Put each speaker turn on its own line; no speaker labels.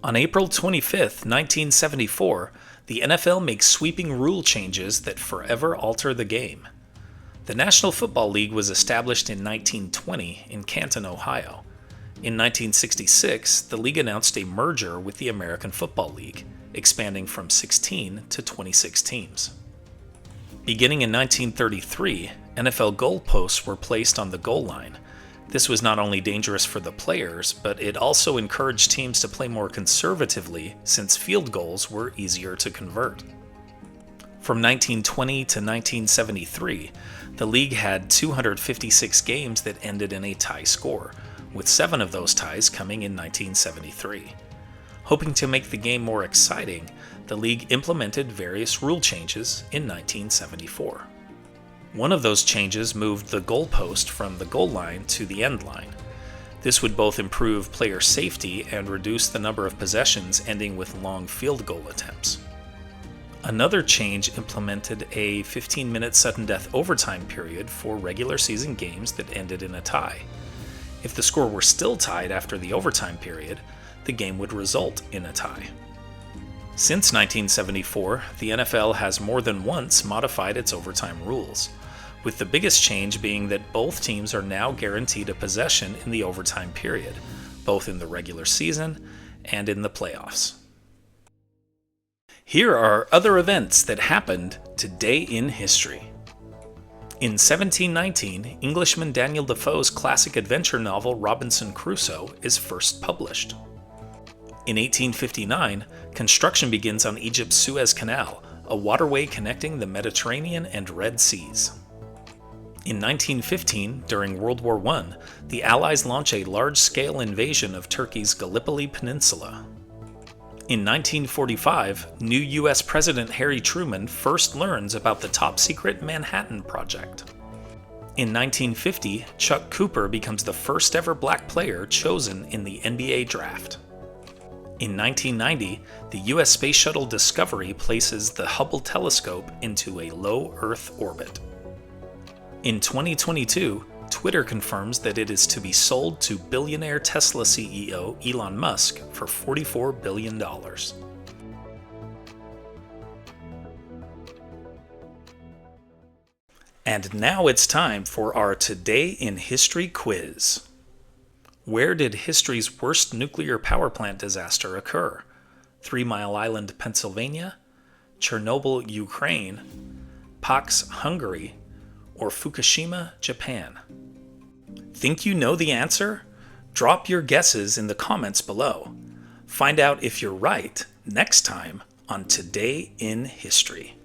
On April 25, 1974, the NFL makes sweeping rule changes that forever alter the game. The National Football League was established in 1920 in Canton, Ohio. In 1966, the league announced a merger with the American Football League, expanding from 16 to 26 teams. Beginning in 1933, NFL goalposts were placed on the goal line. This was not only dangerous for the players, but it also encouraged teams to play more conservatively since field goals were easier to convert. From 1920 to 1973, the league had 256 games that ended in a tie score, with 7 of those ties coming in 1973. Hoping to make the game more exciting, the league implemented various rule changes in 1974. One of those changes moved the goalpost from the goal line to the end line. This would both improve player safety and reduce the number of possessions ending with long field goal attempts. Another change implemented a 15-minute sudden death overtime period for regular season games that ended in a tie. If the score were still tied after the overtime period, the game would result in a tie. Since 1974, the NFL has more than once modified its overtime rules, with the biggest change being that both teams are now guaranteed a possession in the overtime period, both in the regular season and in the playoffs. Here are other events that happened today in history. In 1719, Englishman Daniel Defoe's classic adventure novel Robinson Crusoe is first published. In 1859, construction begins on Egypt's Suez Canal, a waterway connecting the Mediterranean and Red Seas. In 1915, during World War I, the Allies launch a large-scale invasion of Turkey's Gallipoli Peninsula. In 1945, new U.S. President Harry Truman first learns about the top-secret Manhattan Project. In 1950, Chuck Cooper becomes the first-ever black player chosen in the NBA draft. In 1990, the U.S. Space Shuttle Discovery places the Hubble telescope into a low Earth orbit. In 2022, Twitter confirms that it is to be sold to billionaire Tesla CEO Elon Musk for $44 billion. And now it's time for our Today in History quiz. Where did history's worst nuclear power plant disaster occur? 3 Mile Island, Pennsylvania, Chernobyl, Ukraine, Pax, Hungary, or Fukushima, Japan? Think you know the answer? Drop your guesses in the comments below. Find out if you're right next time on Today in History.